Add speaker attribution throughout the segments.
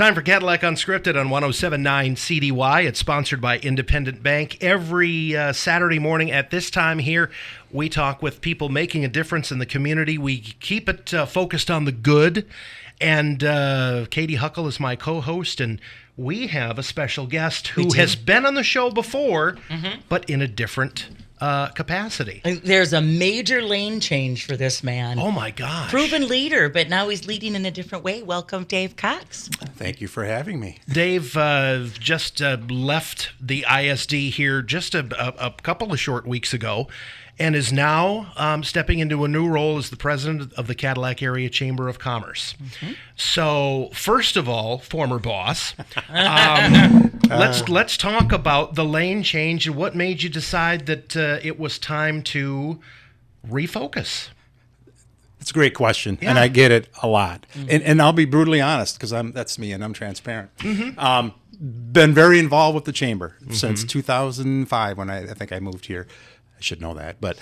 Speaker 1: Time for Cadillac Unscripted on 107.9 CDY. It's sponsored by Independent Bank. Every Saturday morning at this time here, we talk with people making a difference in the community. We keep it focused on the good. And Katy Huckle is my co-host, and we have a special guest who has been on the show before, but in a different capacity.
Speaker 2: There's a major lane change for this man.
Speaker 1: Oh my gosh.
Speaker 2: Proven leader, but now he's leading in a different way. Welcome, Dave Cox.
Speaker 3: Thank you for having me.
Speaker 1: Dave just left the ISD here just a couple of short weeks ago and is now stepping into a new role as the president of the Cadillac Area Chamber of Commerce. So, first of all, former boss, let's talk about the lane change and what made you decide that it was time to refocus.
Speaker 3: It's a great question, and I get it a lot. And I'll be brutally honest, because that's me, and I'm transparent. Been very involved with the chamber since 2005 when I think I moved here. I should know that, but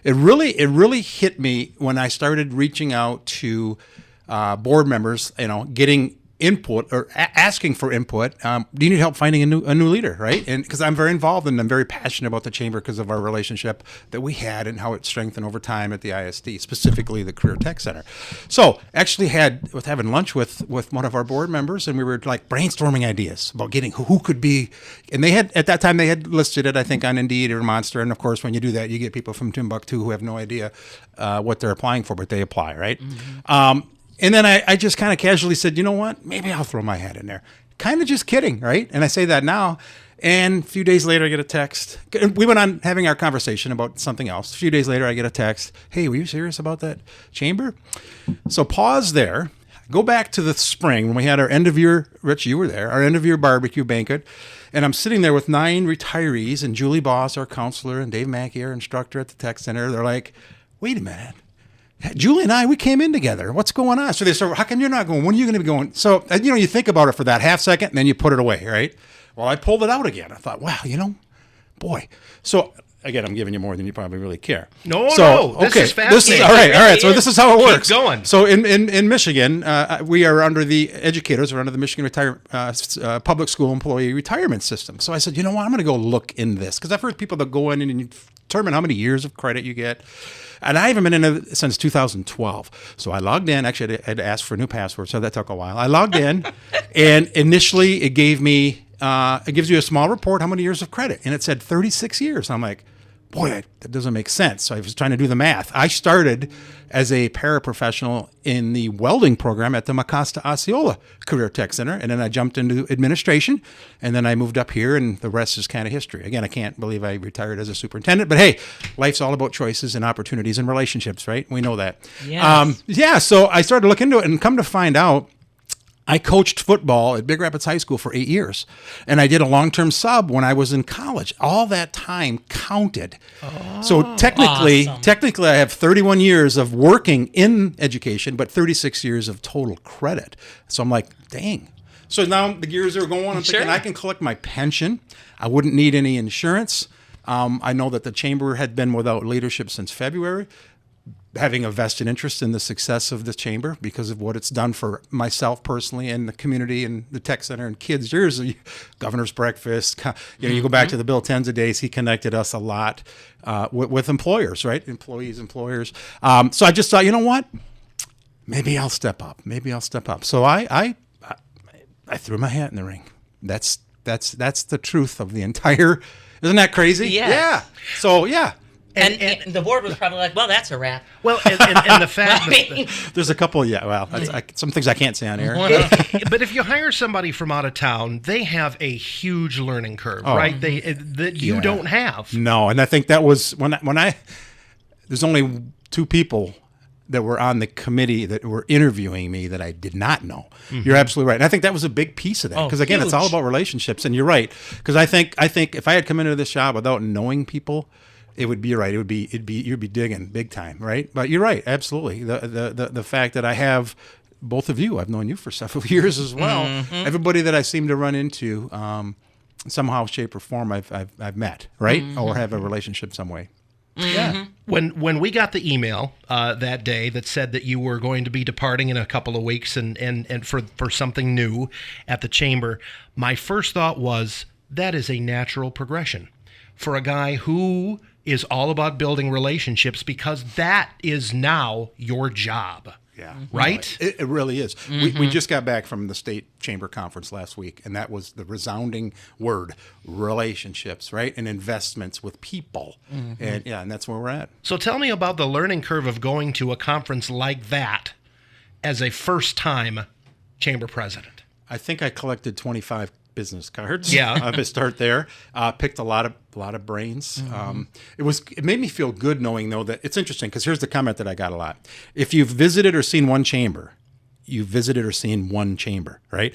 Speaker 3: it really hit me when I started reaching out to board members, getting input or asking for input. Do you need help finding a new leader, right? And because I'm very involved and I'm very passionate about the chamber because of our relationship that we had and how it strengthened over time at the ISD, specifically the Career Tech Center. So actually was having lunch with one of our board members, and we were like brainstorming ideas about getting who could be, and at that time they had listed it, I think, on Indeed or Monster. And of course, when you do that, you get people from Timbuktu who have no idea what they're applying for, but they apply, right? And then I just kind of casually said, you know what, maybe I'll throw my hat in there. Kind of just kidding, right? And I say that now. And a few days later, I get a text. We went on having our conversation about something else. A few days later, I get a text. Hey, were you serious about that chamber? So pause there. Go back to the spring when we had our end of year, Rich, you were there, our end of year barbecue banquet. And I'm sitting there with 9 retirees and Julie Boss, our counselor, and Dave Mackey, our instructor at the tech center. They're like, wait a minute. Julie and I, we came in together. What's going on? So they said, how come you're not going? When are you going to be going? So, you think about it for that half second, and then you put it away, right? Well, I pulled it out again. I thought, wow, boy. So, again, I'm giving you more than you probably really care.
Speaker 1: No, this is fascinating.
Speaker 3: All right. So this is how it works.
Speaker 1: Keep going.
Speaker 3: So in Michigan, we are under the educators, we're under the Michigan Public School Employee Retirement System. So I said, you know what, I'm going to go look in this. Because I've heard people that go in and you determine how many years of credit you get. And I haven't been in it since 2012. So I logged in. Actually, I had to ask for a new password, so that took a while. I logged in, and initially it gives you a small report, how many years of credit. And it said 36 years. I'm like, boy, that doesn't make sense. So I was trying to do the math. I started as a paraprofessional in the welding program at the Macasta Osceola Career Tech Center, and then I jumped into administration, and then I moved up here, and the rest is kind of history. Again, I can't believe I retired as a superintendent, but hey, life's all about choices and opportunities and relationships, right? We know that.
Speaker 2: Yes.
Speaker 3: So I started to look into it, and come to find out, I coached football at Big Rapids High School for 8 years, and I did a long-term sub when I was in college. All that time counted. So technically, I have 31 years of working in education, but 36 years of total credit. So I'm like, dang. So now the gears are going. I'm thinking I can collect my pension. I wouldn't need any insurance. I know that the chamber had been without leadership since February, having a vested interest in the success of the chamber because of what it's done for myself personally and the community and the tech center and kids. There's a governor's breakfast. You go back to the Bill Tenza days. He connected us a lot with employers, right? Employers. So I just thought, you know what? Maybe I'll step up. So I threw my hat in the ring. That's the truth of the entire. Isn't that crazy?
Speaker 2: Yeah.
Speaker 3: So yeah.
Speaker 2: And the board was probably like, well, that's a wrap.
Speaker 1: Well, and the fact that
Speaker 3: there's a couple, some things I can't say on air.
Speaker 1: But if you hire somebody from out of town, they have a huge learning curve, right? That you don't have.
Speaker 3: No, and I think that was when I there's only 2 people that were on the committee that were interviewing me that I did not know. You're absolutely right. And I think that was a big piece of that. Because again, it's all about relationships. And you're right. Because I think if I had come into this job without knowing people, it would be you'd be digging big time, right? But you're right, absolutely. The fact that I have both of you, I've known you for several years as well. Everybody that I seem to run into, somehow, shape, or form, I've met, right, or have a relationship some way. Yeah.
Speaker 1: When we got the email that day that said that you were going to be departing in a couple of weeks and for something new at the chamber, my first thought was that is a natural progression for a guy who is all about building relationships, because that is now your job.
Speaker 3: Yeah.
Speaker 1: Right?
Speaker 3: It really is. We just got back from the state chamber conference last week, and that was the resounding word: relationships, right? And investments with people. And that's where we're at.
Speaker 1: So tell me about the learning curve of going to a conference like that as a first-time chamber president.
Speaker 3: I think I collected 25 business cards.
Speaker 1: Yeah.
Speaker 3: I'm gonna start there. Picked a lot of brains. It made me feel good knowing though that it's interesting, because here's the comment that I got a lot. If you've visited or seen one chamber, you've visited or seen one chamber, right?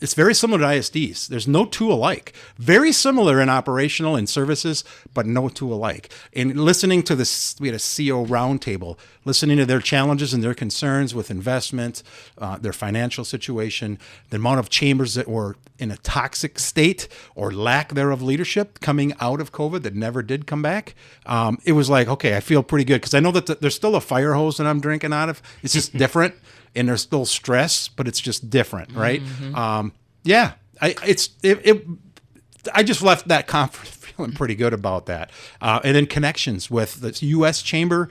Speaker 3: It's very similar to ISDs. There's no two alike. Very similar in operational and services, but no two alike. And listening to this, we had a CO roundtable, listening to their challenges and their concerns with investment, their financial situation, the amount of chambers that were in a toxic state or lack thereof leadership coming out of COVID that never did come back. It was like, okay, I feel pretty good, because I know that there's still a fire hose that I'm drinking out of. It's just different. And there's still stress, but it's just different, right? I just left that conference feeling pretty good about that. And then connections with the U.S. Chamber.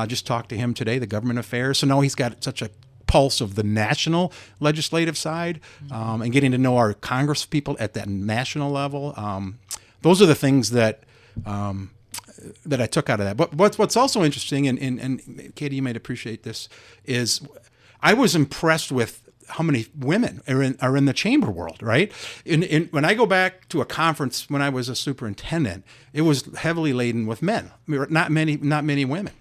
Speaker 3: Just talked to him today, the government affairs. So now he's got such a pulse of the national legislative side, and getting to know our Congress people at that national level. Those are the things that I took out of that. But what's also interesting, and Katy, you might appreciate this, is I was impressed with how many women are in the chamber world, right? When I go back to a conference when I was a superintendent, it was heavily laden with men, not many women.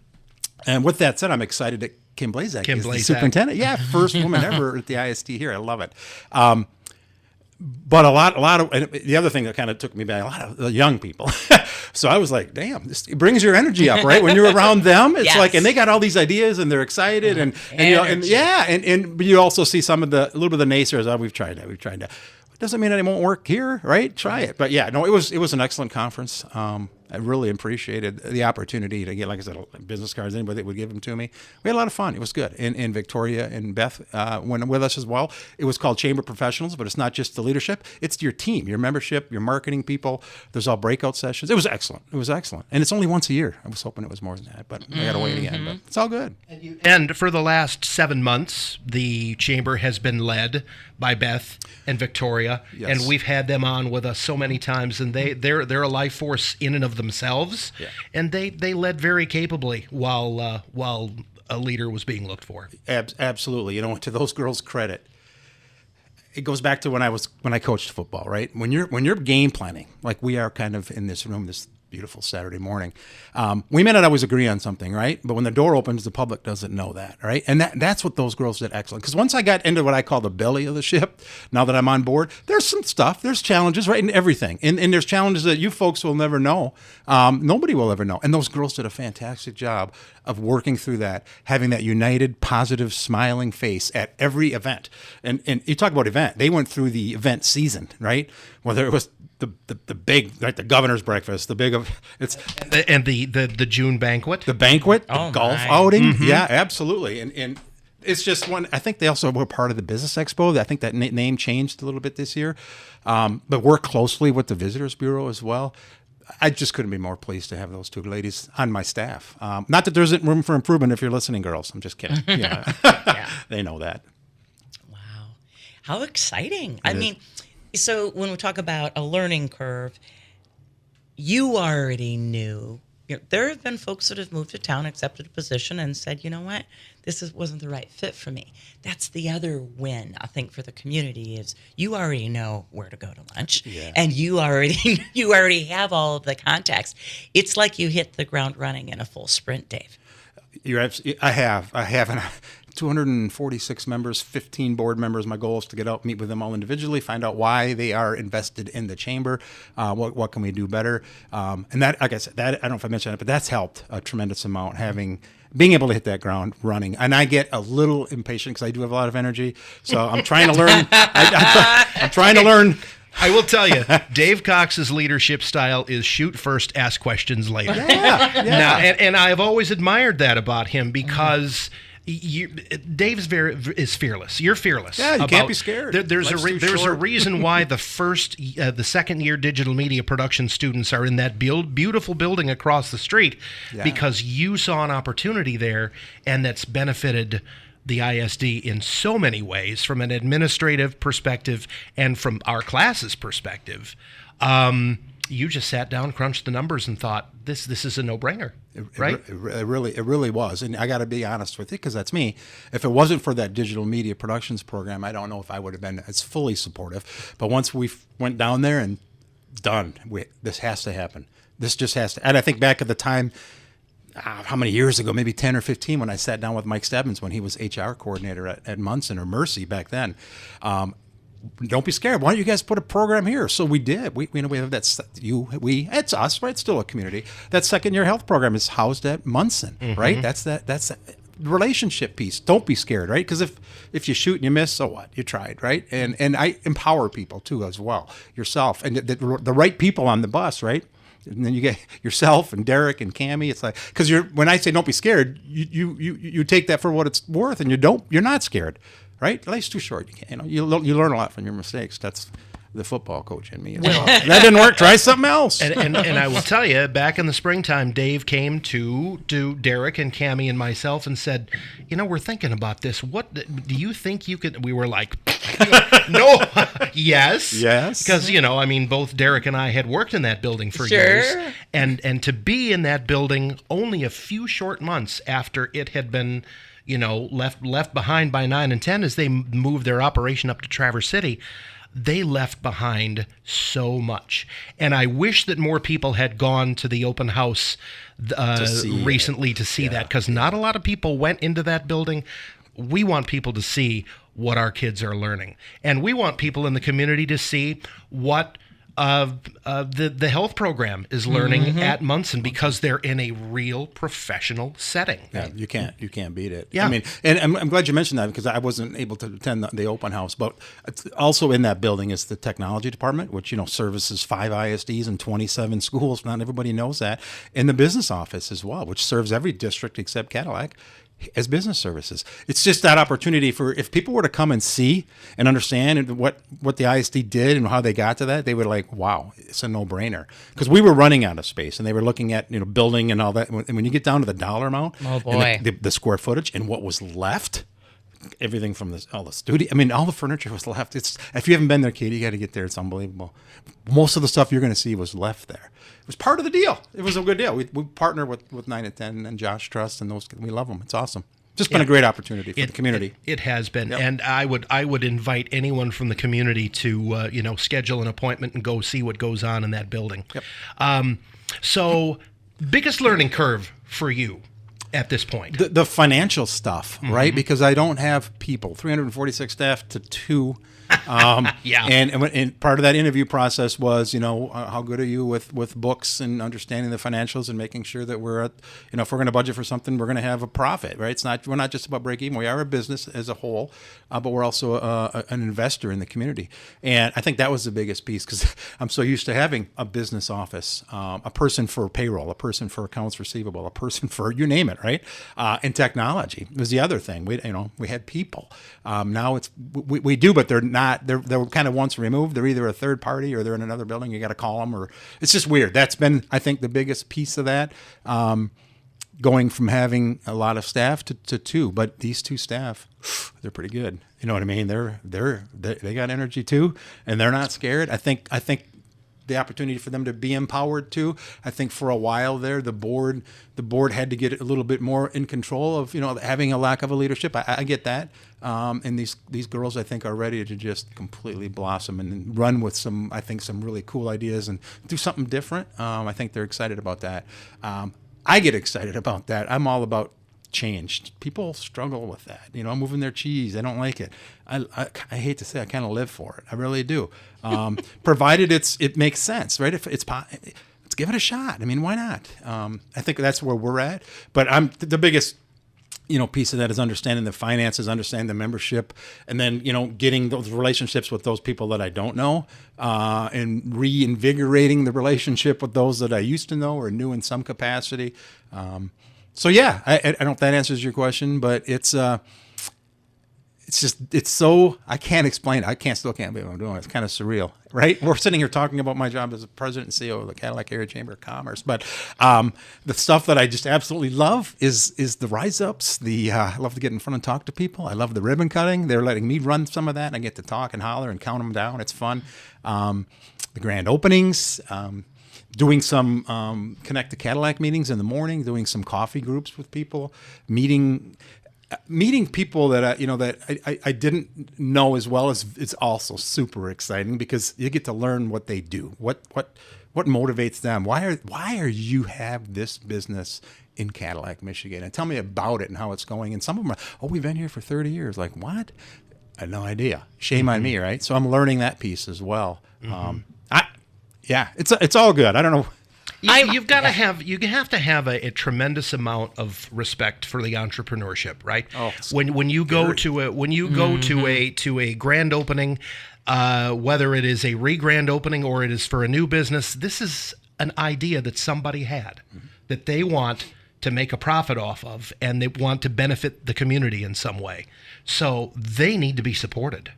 Speaker 3: And with that said, I'm excited that Kim Blazak is the superintendent. Yeah, first woman ever at the ISD here. I love it. But a lot of, and the other thing that kind of took me back, a lot of young people. So I was like, damn, it brings your energy up, right? When you're around them, it's like, and they got all these ideas and they're excited, and you also see some of a little bit of the naysayers. Oh, we've tried that. Doesn't mean that it won't work here, right? Try it. But yeah, no, it was an excellent conference. I really appreciated the opportunity to get, like I said, business cards. Anybody that would give them to me. We had a lot of fun. It was good. And Victoria and Beth went with us as well. It was called Chamber Professionals, but it's not just the leadership. It's your team, your membership, your marketing people. There's all breakout sessions. It was excellent. And it's only once a year. I was hoping it was more than that, but I got to wait again. But it's all good.
Speaker 1: And for the last 7 months, the chamber has been led by Beth and Victoria, and we've had them on with us so many times, and they're a life force in and of themselves, and they led very capably while a leader was being looked for.
Speaker 3: Absolutely. To those girls' credit, it goes back to when I coached football, right? When you're game planning, like we are kind of in this room this beautiful Saturday morning, we may not always agree on something, right? But when the door opens, the public doesn't know that, right? And that's what those girls did excellent. Because once I got into what I call the belly of the ship, now that I'm on board, there's some stuff, there's challenges, right, in everything. And there's challenges that you folks will never know. Nobody will ever know. And those girls did a fantastic job of working through that, having that united, positive, smiling face at every event. And you talk about event, they went through the event season, right? Whether it was the big, like the governor's breakfast, the big of it's
Speaker 1: and the June banquet,
Speaker 3: the golf outing, yeah, absolutely, and it's just one. I think they also were part of the Business Expo. I think that name changed a little bit this year, but work closely with the Visitors Bureau as well. I just couldn't be more pleased to have those two ladies on my staff. Not that there isn't room for improvement if you're listening, girls. I'm just kidding. Yeah, they know that.
Speaker 2: Wow, how exciting! I mean. So when we talk about a learning curve, you already knew. There have been folks that have moved to town, accepted a position, and said, you know what, wasn't the right fit for me. That's the other win, I think, for the community is you already know where to go to lunch, and you already have all of the contacts. It's like you hit the ground running in a full sprint, Dave.
Speaker 3: I have. 246 members, 15 board members. My goal is to get out, meet with them all individually, find out why they are invested in the chamber, what can we do better. And that, like I said, that I don't know if I mentioned it, but that's helped a tremendous amount, being able to hit that ground running. And I get a little impatient because I do have a lot of energy. So I'm trying to learn. I'm trying to learn
Speaker 1: I will tell you, Dave Cox's leadership style is shoot first, ask questions later.
Speaker 3: Yeah.
Speaker 1: Now, and I've always admired that about him because Dave's is fearless. You're fearless.
Speaker 3: Yeah, you can't be scared.
Speaker 1: There's a reason why the second year digital media production students are in that beautiful building across the street, because you saw an opportunity there, and that's benefited the ISD in so many ways, from an administrative perspective and from our class's perspective. You just sat down, crunched the numbers, and thought, this is a no-brainer, right?
Speaker 3: It really was. And I got to be honest with you, because that's me. If it wasn't for that digital media productions program, I don't know if I would have been as fully supportive. But once we went down there and done, this has to happen. This just has to. And I think back at the time, how many years ago, maybe 10 or 15, when I sat down with Mike Stebbins when he was HR coordinator at Munson, or Mercy back then. Don't be scared. Why don't you guys put a program here? So we did. We have that. It's us, right? It's still a community. That second year health program is housed at Munson, right? That's that relationship piece. Don't be scared, right? Because if you shoot and you miss, so what? You tried, right? And I empower people too as well, yourself, and the right people on the bus, right? And then you get yourself and Derek and Cammie. It's like, because when I say don't be scared, you take that for what it's worth, and you're not scared. Right? Life's too short. You learn a lot from your mistakes. That's the football coach in me. Well, that didn't work. Try something else.
Speaker 1: And I will tell you, back in the springtime, Dave came to Derek and Cammie and myself and said, we're thinking about this. What do you think you could? We were like, no, yes. Because both Derek and I had worked in that building for years, and to be in that building only a few short months after it had been left behind by 9 and 10 as they moved their operation up to Traverse City. They left behind so much. And I wish that more people had gone to the open house recently to see that, because not a lot of people went into that building. We want people to see what our kids are learning. And we want people in the community to see what the health program is learning at Munson, because they're in a real professional setting.
Speaker 3: Yeah, you can't beat it.
Speaker 1: Yeah.
Speaker 3: I mean, and I'm glad you mentioned that, because I wasn't able to attend the open house, but also in that building is the technology department, which services 5 ISDs and 27 schools. Not everybody knows that. And the business office as well, which serves every district except Cadillac as business services. It's just that opportunity for, if people were to come and see and understand what the ISD did and how they got to that, they would like, wow, it's a no-brainer. Because we were running out of space, and they were looking at building and all that. And when you get down to the dollar amount, and the square footage and what was left, everything from all the studio, all the furniture was left. If you haven't been there, Katy, you got to get there. It's unbelievable. Most of the stuff you're going to see was left there. It was part of the deal. It was a good deal. We partner with 9 and 10 and Josh Trust, and those. We love them. It's awesome. Just been a great opportunity for the community.
Speaker 1: It has been, and I would invite anyone from the community to schedule an appointment and go see what goes on in that building. Yep. So, biggest learning curve for you at this point?
Speaker 3: The financial stuff, right? Because I don't have people, 346 staff to 2. And part of that interview process was, how good are you with books and understanding the financials and making sure that we're at, if we're going to budget for something, we're going to have a profit, right? We're not just about break even. We are a business as a whole, but we're also an investor in the community. And I think that was the biggest piece, because I'm so used to having a business office, a person for payroll, a person for accounts receivable, a person for, you name it, right? And technology was the other thing. We had people. Now we do, but they're not. They're kind of once removed. They're either a third party or they're in another building. You got to call them, or it's just weird. That's been, I think, the biggest piece of that. Going from having a lot of staff to 2, but these 2 staff, they're pretty good. You know what I mean? They got energy too, and they're not scared. I think the opportunity for them to be empowered too. I think for a while there, the board had to get a little bit more in control of having a lack of a leadership. I get that, and these girls, I think, are ready to just completely blossom and run with some really cool ideas and do something different. I think they're excited about that. I get excited about that. I'm all about change. People struggle with that. Moving their cheese. I don't like it. I hate to say, I kind of live for it. I really do. Provided it makes sense, right? If let's give it a shot. Why not? I think that's where we're at. But the biggest piece of that is understanding the finances, understanding the membership, and then, getting those relationships with those people that I don't know, and reinvigorating the relationship with those that I used to know or knew in some capacity. So yeah, I don't know if that answers your question, but it's so, I can't explain it. Still can't believe what I'm doing. It's kind of surreal, right? We're sitting here talking about my job as the president and CEO of the Cadillac Area Chamber of Commerce. But the stuff that I just absolutely love is the rise ups. I love to get in front and talk to people. I love the ribbon cutting. They're letting me run some of that, and I get to talk and holler and count them down. It's fun. The grand openings, doing some Connect to Cadillac meetings in the morning, doing some coffee groups with people, meeting people that I didn't know as well as it's also super exciting because you get to learn what they do, what motivates them. Why are you have this business in Cadillac, Michigan, and tell me about it and how it's going. And some of them are, we've been here for 30 years. Like, what? I had no idea. Shame on me, right? So I'm learning that piece as well. It's all good. I don't know.
Speaker 1: You have to have a tremendous amount of respect for the entrepreneurship, right? Oh, when you go to a grand opening, whether it is a re-grand opening or it is for a new business, this is an idea that somebody had that they want to make a profit off of, and they want to benefit the community in some way. So they need to be supported,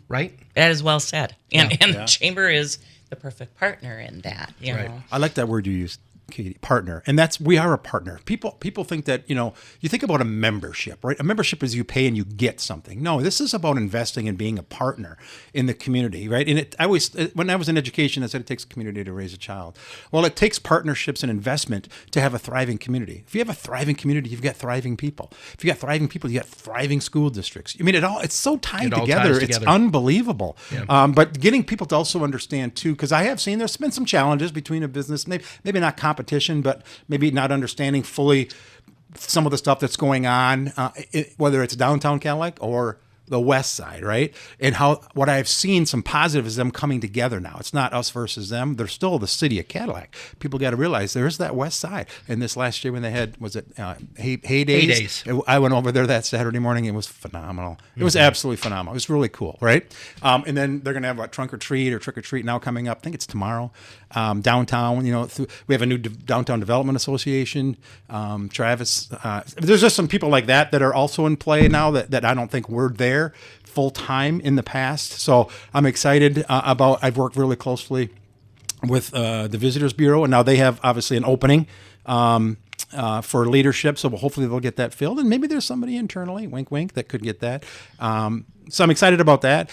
Speaker 1: right?
Speaker 2: That is well said, and the chamber is the perfect partner in that. You know?
Speaker 3: I like that word you used, Katy, partner. And we are a partner. People think that, you think about a membership, right? A membership is you pay and you get something. No, this is about investing and being a partner in the community, right? And when I was in education, I said it takes a community to raise a child. Well, it takes partnerships and investment to have a thriving community. If you have a thriving community, you've got thriving people. If you got thriving people, you got thriving school districts. I mean, it's so tied together. It's unbelievable. Yeah. But getting people to also understand too, because I have seen there's been some challenges between a business, maybe not competition, but maybe not understanding fully some of the stuff that's going on, whether it's downtown Cadillac or the west side, right? And what I've seen some positive is them coming together now. It's not us versus them. They're still the city of Cadillac. People got to realize there is that west side. And this last year when they had, Hay Days? I went over there that Saturday morning. It was phenomenal. It was absolutely phenomenal. It was really cool, right? And then they're going to have a trunk or treat now coming up. I think it's tomorrow. Downtown, we have a new downtown development association. Travis, there's just some people like that are also in play now that I don't think were there full time in the past. So I'm excited I've worked really closely with the Visitors Bureau, and now they have obviously an opening for leadership. So hopefully they'll get that filled, and maybe there's somebody internally, wink, wink, that could get that. So I'm excited about that.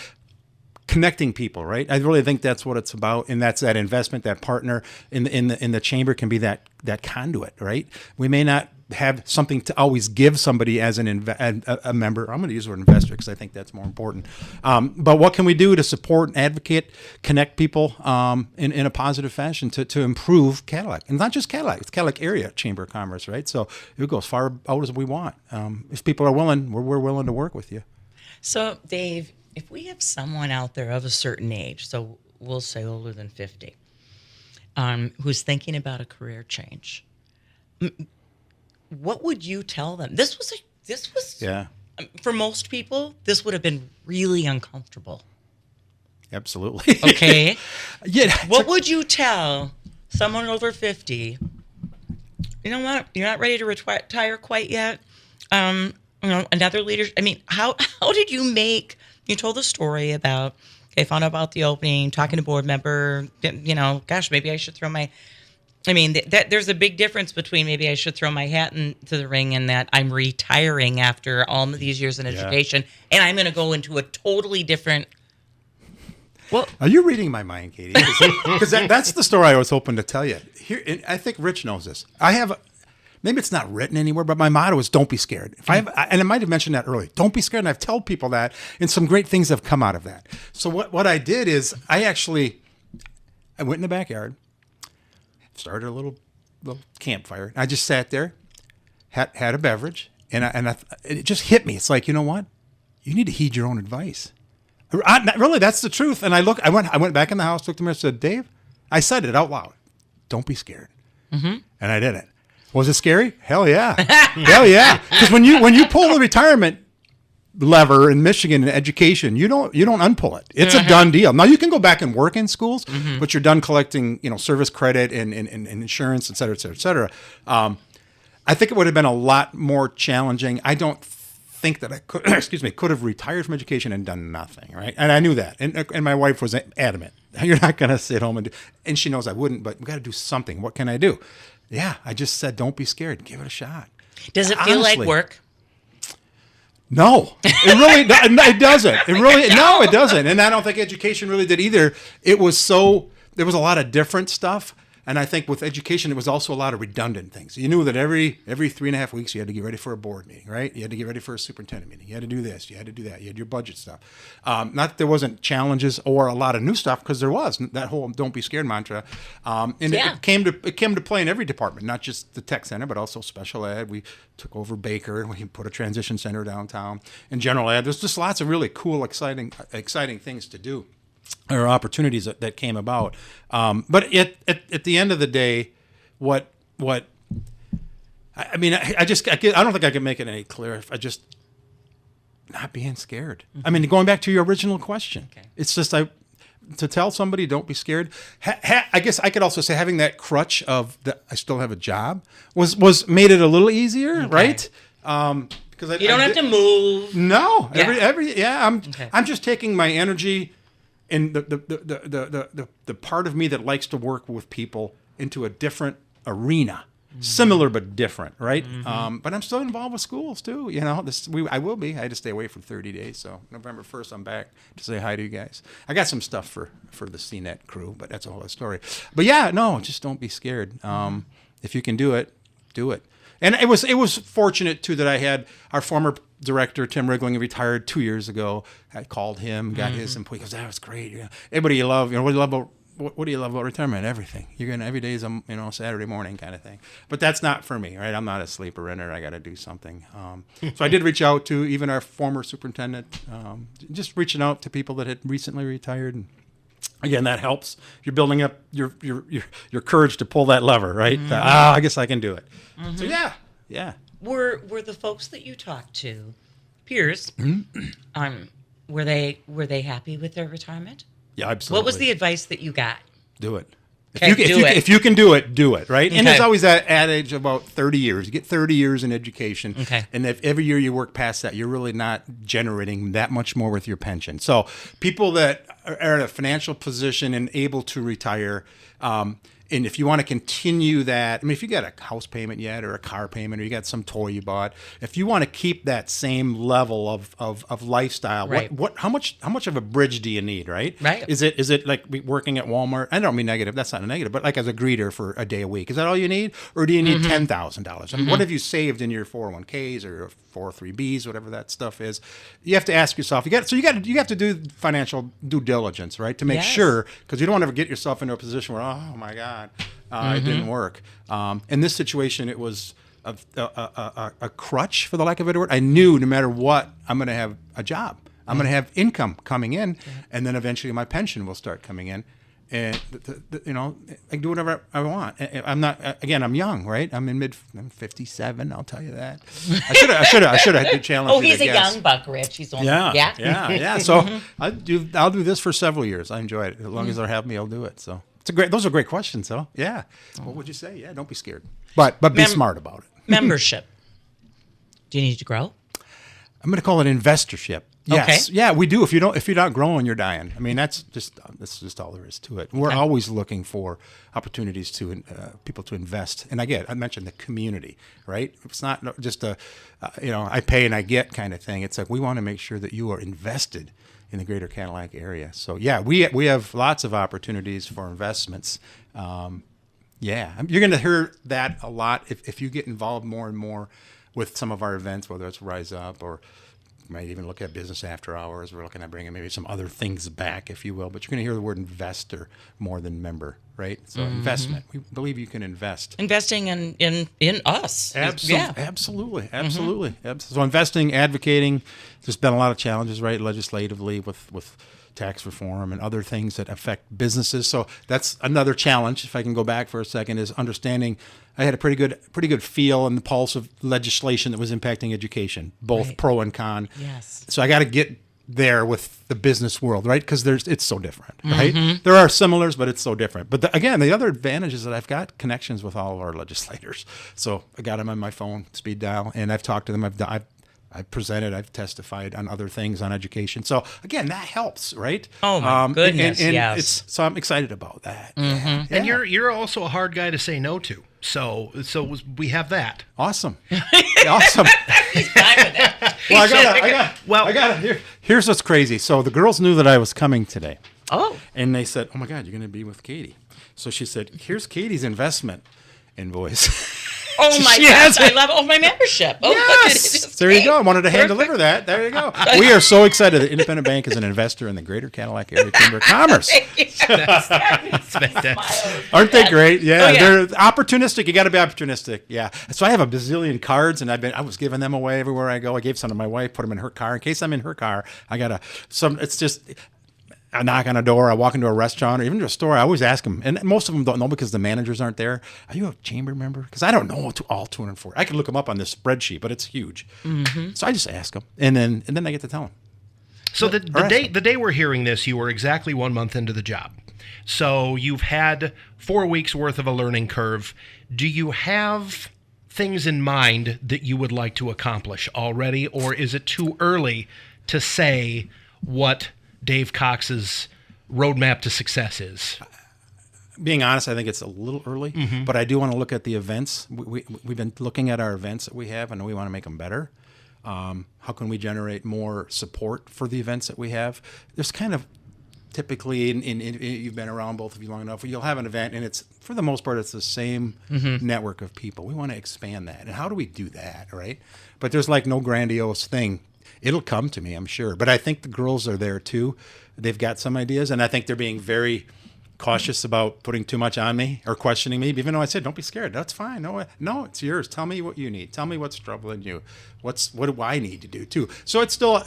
Speaker 3: Connecting people, right? I really think that's what it's about, and that's that investment, that partner in the chamber can be that conduit, right? We may not have something to always give somebody as a member. I'm going to use the word investor because I think that's more important. But what can we do to support and advocate, connect people in a positive fashion to improve Cadillac? And not just Cadillac, it's Cadillac Area Chamber of Commerce, right? So it goes far out as we want. If people are willing, we're willing to work with you.
Speaker 2: So, Dave, if we have someone out there of a certain age, so we'll say older than 50, who's thinking about a career change, what would you tell them? This was for most people, this would have been really uncomfortable.
Speaker 3: Absolutely.
Speaker 2: Okay.
Speaker 3: Yeah.
Speaker 2: What would you tell someone over 50? You know what? You're not ready to retire quite yet. Another leader. I mean, how did you make? You told the story about, found out about the opening, talking to board member, gosh, maybe I should throw my, there's a big difference between maybe I should throw my hat into the ring and that I'm retiring after all of these years in education and I'm going to go into a totally different.
Speaker 3: Well, are you reading my mind, Katy? Because that's the story I was hoping to tell you. Here, I think Rich knows this. Maybe it's not written anywhere, but my motto is don't be scared. And I might have mentioned that earlier. Don't be scared. And I've told people that, and some great things have come out of that. So what I did is I went in the backyard, started a little campfire. I just sat there, had a beverage, and it just hit me. It's like, you know what? You need to heed your own advice. Really, that's the truth. And I went back in the house, looked at him, and said, Dave, I said it out loud. Don't be scared. Mm-hmm. And I did it. Was it scary? Hell yeah. Hell yeah. Because when you pull the retirement lever in Michigan in education, you don't unpull it. It's a done deal. Now you can go back and work in schools, but you're done collecting, service credit and insurance, et cetera, et cetera, et cetera. I think it would have been a lot more challenging. I don't think that I could, could have retired from education and done nothing, right? And I knew that. And my wife was adamant. You're not going to sit home and she knows I wouldn't, but we got to do something. What can I do? Yeah, I just said, don't be scared. Give it a shot.
Speaker 2: Does it feel like work?
Speaker 3: No, it doesn't. No, it doesn't. And I don't think education really did either. There was a lot of different stuff. And I think with education, it was also a lot of redundant things. You knew that every 3.5 weeks, you had to get ready for a board meeting, right? You had to get ready for a superintendent meeting. You had to do this. You had to do that. You had your budget stuff. Not that there wasn't challenges or a lot of new stuff, because there was that whole "don't be scared" mantra. It came to play in every department, not just the tech center, but also special ed. We took over Baker and we put a transition center downtown. In general ed, there's just lots of really cool, exciting things to do. Or opportunities that came about, but at the end of the day, I don't think I can make it any clearer if I just not being scared. I mean, going back to your original question, it's just to tell somebody don't be scared. I guess I could also say having that crutch of that I still have a job was made it a little easier, right? Because
Speaker 2: you don't have to move.
Speaker 3: No, I'm just taking my energy. And the part of me that likes to work with people into a different arena, similar but different, right? But I'm still involved with schools too. I will be. I had to stay away for 30 days, so November 1st I'm back to say hi to you guys. I got some stuff for the CNET crew, but that's a whole other story. But yeah, no, just don't be scared. If you can do it, do it. And it was fortunate too that I had our former director Tim Riggling retired 2 years ago. I called him, got his input. He goes, "That was great. Everybody you love. What do you love about retirement? Everything. You're gonna every day is Saturday morning kind of thing. But that's not for me, right? I'm not a sleeper in it. I got to do something. So I did reach out to even our former superintendent, just reaching out to people that had recently retired. And again, that helps. You're building up your courage to pull that lever, right? I guess I can do it. So yeah.
Speaker 2: Were the folks that you talked to, peers, were they happy with their retirement?
Speaker 3: Yeah, absolutely.
Speaker 2: What was the advice that you got?
Speaker 3: Do it.
Speaker 2: Okay,
Speaker 3: If you can do it, do it, right? Okay. And there's always that adage about 30 years. You get 30 years in education, and if every year you work past that, you're really not generating that much more with your pension. So people that are in a financial position and able to retire, and if you want to continue that, I mean, if you got a house payment yet or a car payment or you got some toy you bought, if you want to keep that same level of lifestyle,
Speaker 2: right.
Speaker 3: how much of a bridge do you need, right?
Speaker 2: Right.
Speaker 3: Is it like working at Walmart? I don't mean negative. That's not a negative, but like as a greeter for a day a week, is that all you need, or do you need $10,000? I mean, what have you saved in your 401ks or your 403bs, whatever that stuff is? You have to ask yourself. You have to do financial due diligence, right, to make sure, because you don't want to get yourself into a position where, oh my God, it didn't work. In this situation, it was a crutch, for the lack of a better word. I knew no matter what, I'm going to have a job. I'm going to have income coming in, and then eventually my pension will start coming in. And I can do whatever I want. I'm not. Again, I'm young, right? I'm 57. I'll tell you that. I should have challenged.
Speaker 2: Oh, he's a young buck, Rich. He's only
Speaker 3: yeah. So I'll do this for several years. I enjoy it. As long as they'll have me, I'll do it. So those are great questions, though. Yeah. What would you say? Yeah. Don't be scared, but be smart about it.
Speaker 2: Membership. Do you need to grow?
Speaker 3: I'm going to call it investorship. Yes.
Speaker 2: Okay.
Speaker 3: Yeah, we do. If you're not growing, you're dying. I mean, that's just all there is to it. We're always looking for opportunities to people to invest. And I mentioned the community, right? It's not just I pay and I get kind of thing. It's like we want to make sure that you are invested in the greater Cadillac area. So yeah, we have lots of opportunities for investments. You're going to hear that a lot if you get involved more and more with some of our events, whether it's Rise Up or might even look at business after hours. We're looking at bringing maybe some other things back, if you will. But you're going to hear the word investor more than member right? So investment. We believe you can invest.
Speaker 2: Investing in us.
Speaker 3: Absolutely. So investing, advocating. There's been a lot of challenges, right, legislatively with tax reform and other things that affect businesses. So that's another challenge. If I can go back for a second, is understanding. I had a pretty good feel in the pulse of legislation that was impacting education, both pro and con.
Speaker 2: Yes.
Speaker 3: So I got to get there with the business world, right? Because it's so different, right? There are similars, but it's so different. But again, the other advantage is that I've got connections with all of our legislators. So I got them on my phone, speed dial, and I've talked to them. I've presented, I've testified on other things on education. So again, that helps, right?
Speaker 2: Oh my goodness,
Speaker 3: and
Speaker 2: yes.
Speaker 3: So I'm excited about that.
Speaker 1: Yeah. And you're also a hard guy to say no to. So we have that.
Speaker 3: Awesome. Awesome.
Speaker 2: He's fine with that.
Speaker 3: I got it. Here's what's crazy. So the girls knew that I was coming today.
Speaker 2: Oh.
Speaker 3: And they said, "Oh my God, you're going to be with Katy." So she said, "Here's Katy's investment invoice."
Speaker 2: Oh my gosh, I love my membership. Oh,
Speaker 3: yes. There you go. I wanted to hand deliver that. There you go. We are so excited that Independent Bank is an investor in the Greater Cadillac Area Chamber of Commerce. Aren't they great? Yeah, they're opportunistic. You got to be opportunistic. Yeah. So I have a bazillion cards, and I was giving them away everywhere I go. I gave some to my wife, put them in her car in case I'm in her car. It's just. I knock on a door, I walk into a restaurant or even to a store, I always ask them, and most of them don't know because the managers aren't there. Are you a chamber member? Because I don't know all 240. I can look them up on this spreadsheet, but it's huge. So I just ask them, and then I get to tell them.
Speaker 1: So the day we're hearing this, you were exactly 1 month into the job. So you've had 4 weeks worth of a learning curve. Do you have things in mind that you would like to accomplish already, or is it too early to say what Dave Cox's roadmap to success is?
Speaker 3: Being honest, I think it's a little early, but I do want to look at the events. We've been looking at our events that we have, and we want to make them better. How can we generate more support for the events that we have? There's kind of typically, you've been around, both of you, long enough, you'll have an event, and it's, for the most part, it's the same network of people. We want to expand that. And how do we do that, right? But there's like no grandiose thing. It'll come to me, I'm sure. But I think the girls are there too. They've got some ideas, and I think they're being very cautious about putting too much on me or questioning me. Even though I said, "Don't be scared. That's fine. No, it's yours. Tell me what you need. Tell me what's troubling you. What do I need to do too?" So I'm still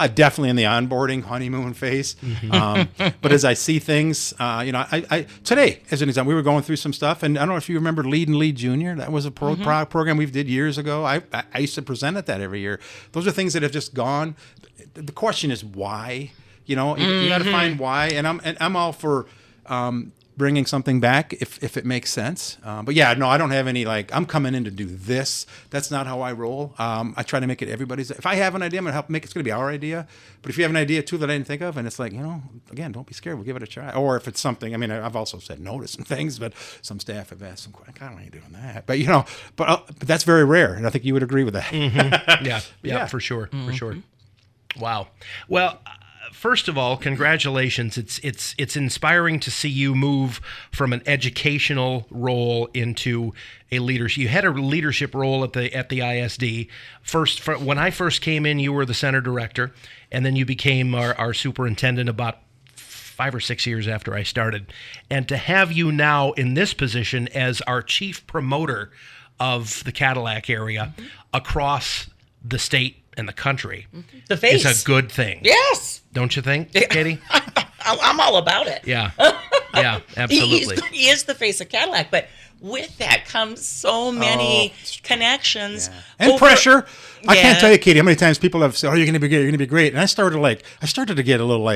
Speaker 3: definitely in the onboarding honeymoon phase. But as I see things, I today, as an example, we were going through some stuff, and I don't know if you remember Lead and Lead Junior. That was a program we did years ago. I used to present at that every year. Those are things that have just gone. The question is why. You got to find why, and I'm all for bringing something back if it makes sense. But yeah, no, I don't have any I'm coming in to do this. That's not how I roll. I try to make it everybody's. If I have an idea, I'm gonna help make it's gonna be our idea. But if you have an idea too that I didn't think of, and it's again, don't be scared. We'll give it a try. Or if it's something, I've also said no to some things, but some staff have asked some questions. I don't want you doing that. But that's very rare, and I think you would agree with that.
Speaker 1: Yeah, for sure, for sure. Wow. Well. First of all, congratulations. It's inspiring to see you move from an educational role into a leadership. You had a leadership role at the ISD. When I first came in, you were the center director, and then you became our superintendent about 5 or 6 years after I started. And to have you now in this position as our chief promoter of the Cadillac area across the state and the country,
Speaker 2: the face,
Speaker 1: is a good thing.
Speaker 2: Yes.
Speaker 1: Don't you think, Katy?
Speaker 2: I'm all about it.
Speaker 1: Yeah, absolutely.
Speaker 2: He is the face of Cadillac, but with that comes so many connections
Speaker 3: and pressure. I can't tell you, Katy, how many times people have said, "Oh, you're going to be great. You're going to be great," and I started to get a little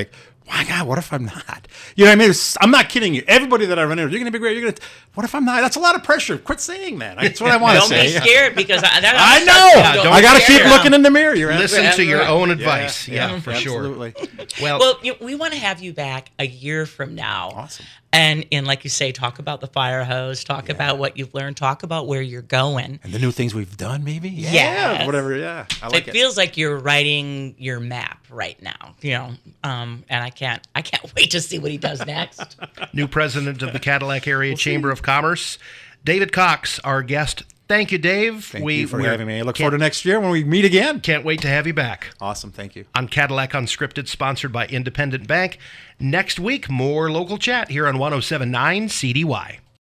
Speaker 3: my God, what if I'm not? You know what I mean? I'm not kidding you. Everybody that I run into, you're going to be great. What if I'm not? That's a lot of pressure. Quit saying that. That's what I want to say.
Speaker 2: Don't be scared because I
Speaker 3: know.
Speaker 2: Yeah,
Speaker 3: I got to keep looking in the mirror.
Speaker 1: Listen to your own advice. Yeah, for
Speaker 3: absolutely.
Speaker 1: Sure.
Speaker 2: Well, we want to have you back a year from now.
Speaker 3: Awesome.
Speaker 2: And like you say, talk about the fire hose, talk about what you've learned, talk about where you're going.
Speaker 3: And the new things we've done, maybe?
Speaker 2: Yeah.
Speaker 3: Whatever, yeah. I like it.
Speaker 2: It feels like you're writing your map right now, and I can't wait to see what he does next.
Speaker 1: New president of the Cadillac Area Chamber of Commerce, David Cox, our guest. Thank you, Dave.
Speaker 3: Thank you for having me. I look forward to next year when we meet again.
Speaker 1: Can't wait to have you back.
Speaker 3: Awesome. Thank you.
Speaker 1: On Cadillac Unscripted, sponsored by Independent Bank. Next week, more local chat here on 107.9 CDY.